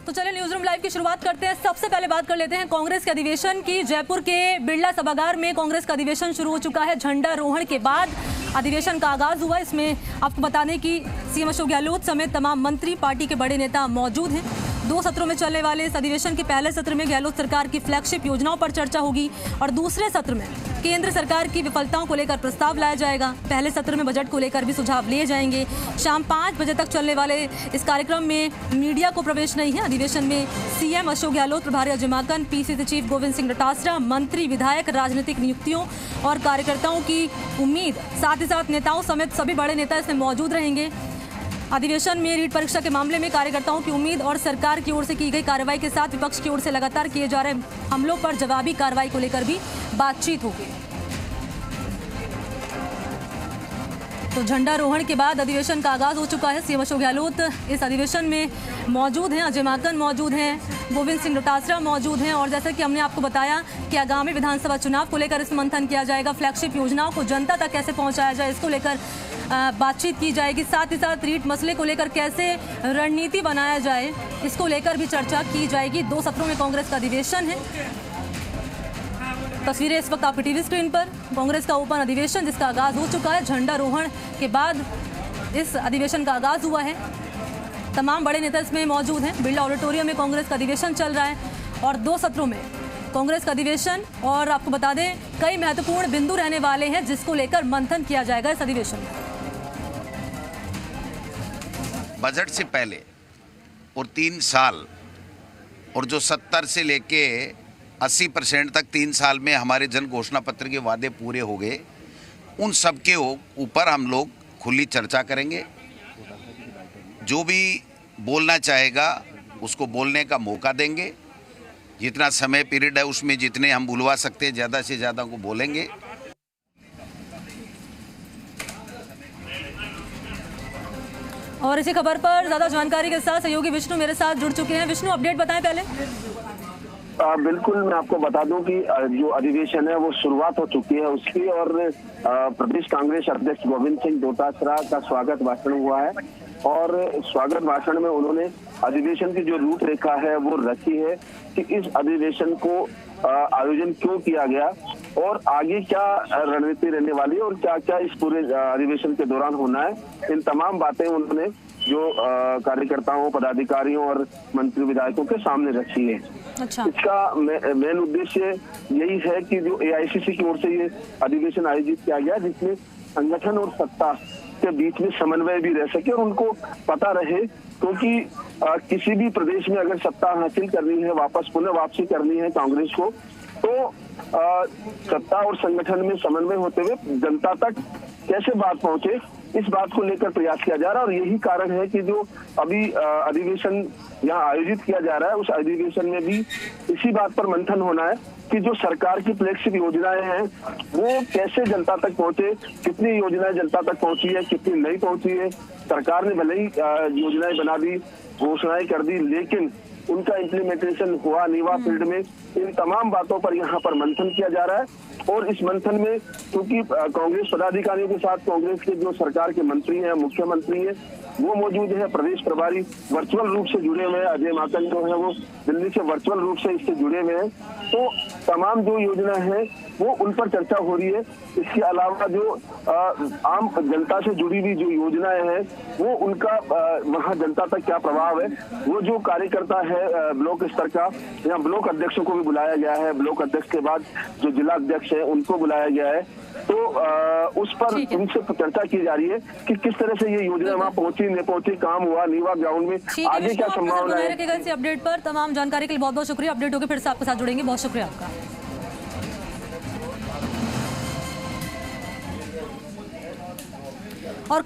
तो चलिए news room live की शुरुआत करते हैं। सबसे पहले बात कर लेते हैं कांग्रेस के अधिवेशन की। जयपुर के बिरला सभागार में कांग्रेस का अधिवेशन शुरू हो चुका है। झंडारोहण के बाद अधिवेशन का आगाज हुआ। इसमें आपको बता दें कि सीएम अशोक गहलोत समेत तमाम मंत्री, पार्टी के बड़े नेता मौजूद हैं। 2 सत्रों में चलने वाले इस अधिवेशन के पहले सत्र में गहलोत सरकार की फ्लैगशिप योजनाओं पर चर्चा होगी और दूसरे सत्र में केंद्र सरकार की विफलताओं को लेकर प्रस्ताव लाया जाएगा। पहले सत्र में बजट को लेकर भी सुझाव लिए जाएंगे। शाम 5 बजे तक चलने वाले इस कार्यक्रम में मीडिया को प्रवेश नहीं है। अधिवेशन में सीएम अशोक गहलोत, प्रभारी अजय माकन, पीसीसी चीफ गोविंद सिंह डोटासरा, मंत्री, विधायक, राजनीतिक नियुक्तियों और कार्यकर्ताओं की उम्मीद, साथ ही साथ नेताओं समेत सभी बड़े नेता इसमें मौजूद रहेंगे। अधिवेशन में रीट परीक्षा के मामले में कार्यकर्ताओं की उम्मीद और सरकार की ओर से की गई कार्रवाई के साथ विपक्ष की ओर से लगातार किए जा रहे हमलों पर जवाबी कार्रवाई को लेकर भी बातचीत होगी। तो झंडारोहण के बाद अधिवेशन का आगाज हो चुका है। सीएम अशोक गहलोत इस अधिवेशन में मौजूद हैं, अजय माकन मौजूद हैं, गोविंद सिंह डोटासरा मौजूद हैं और जैसा कि हमने आपको बताया कि आगामी विधानसभा चुनाव को लेकर इस मंथन किया जाएगा। फ्लैगशिप योजनाओं को जनता तक कैसे पहुंचाया जाए, इसको लेकर बातचीत की जाएगी। साथ ही साथ रीट मसले को लेकर कैसे रणनीति बनाया जाए, इसको लेकर भी चर्चा की जाएगी। 2 सत्रों में कांग्रेस का अधिवेशन है। तस्वीरें इस वक्त आपकी टीवी स्क्रीन पर। कांग्रेस का ओपन अधिवेशन जिसका आगाज हो चुका है। झंडारोहण के बाद इस अधिवेशन का आगाज हुआ है। तमाम बड़े नेता इसमें मौजूद हैं। बिरला ऑडिटोरियम में कांग्रेस का अधिवेशन चल रहा है और 2 सत्रों में कांग्रेस का अधिवेशन। और आपको बता दें कई महत्वपूर्ण बिंदु रहने वाले हैं जिसको लेकर मंथन किया जाएगा इस अधिवेशन में। बजट से पहले और 3 साल और जो 70 से लेके 80% तक 3 साल में हमारे जन घोषणा पत्र के वादे पूरे हो गए, उन सब के ऊपर हम लोग खुली चर्चा करेंगे। जो भी बोलना चाहेगा उसको बोलने का मौका देंगे। जितना समय पीरियड है उसमें जितने हम बुलवा सकते हैं ज़्यादा से ज़्यादा को बोलेंगे। और इसी खबर पर ज्यादा जानकारी के साथ सहयोगी विष्णु मेरे साथ जुड़ चुके हैं। विष्णु, अपडेट बताएं पहले। बिल्कुल, मैं आपको बता दूं कि जो अधिवेशन है वो शुरुआत हो चुकी है उसकी और प्रदेश कांग्रेस अध्यक्ष गोविंद सिंह डोटासरा का स्वागत भाषण हुआ है और स्वागत भाषण में उन्होंने अधिवेशन की जो रूपरेखा है वो रखी है कि इस अधिवेशन को आयोजन क्यों किया गया और आगे क्या रणनीति रहने वाली है और क्या क्या इस पूरे अधिवेशन के दौरान होना है। इन तमाम बातें उन्होंने जो कार्यकर्ताओं, पदाधिकारियों और मंत्री, विधायकों के सामने रखी है। अच्छा। इसका मेन उद्देश्य यही है कि जो एआईसीसी की ओर से ये अधिवेशन आयोजित किया गया जिसमें संगठन और सत्ता के बीच में समन्वय भी रह सके और उनको पता रहे, क्योंकि किसी भी प्रदेश में अगर सत्ता हासिल करनी है, पुनः वापसी करनी है कांग्रेस को, तो सत्ता और संगठन में समन्वय होते हुए जनता तक कैसे बात पहुंचे, इस बात को लेकर प्रयास किया जा रहा है। और यही कारण है कि जो अभी अधिवेशन यहाँ आयोजित किया जा रहा है उस अधिवेशन में भी इसी बात पर मंथन होना है कि जो सरकार की फ्लैगशिप योजनाएं हैं वो कैसे जनता तक पहुंचे, कितनी योजनाएं जनता तक पहुंची है, कितनी नहीं पहुंची है। सरकार ने भले ही योजनाएं बना दी, घोषणाएं कर दी, लेकिन उनका इम्प्लीमेंटेशन हुआ नहीं हुआ फील्ड में, इन तमाम बातों पर यहाँ पर मंथन किया जा रहा है। और इस मंथन में क्योंकि कांग्रेस पदाधिकारियों के साथ कांग्रेस के जो सरकार के मंत्री हैं, मुख्यमंत्री हैं, वो मौजूद है। प्रदेश प्रभारी वर्चुअल रूप से जुड़े हुए हैं। अजय माकन जो है वो दिल्ली से वर्चुअल रूप से इससे जुड़े हुए हैं। तो तमाम जो योजना है वो उन पर चर्चा हो रही है। इसके अलावा जो आम जनता से जुड़ी हुई जो योजनाएं हैं वो उनका वहाँ जनता तक क्या प्रभाव है, वो जो कार्यकर्ता है ब्लॉक स्तर का, यहाँ ब्लॉक अध्यक्षों को भी बुलाया गया है। ब्लॉक अध्यक्ष के बाद जो जिला अध्यक्ष है उनको बुलाया गया है। तो उस पर उनसे चर्चा की जा रही है कि किस तरह से ये योजना वहाँ पहुंची, नहीं पहुंची, काम हुआ नहीं हुआ, ग्राउंड में आगे क्या संभावना है। इस अपडेट पर तमाम जानकारी के लिए बहुत बहुत शुक्रिया। अपडेट होकर फिर से आपके साथ जुड़ेंगे। बहुत शुक्रिया आपका। और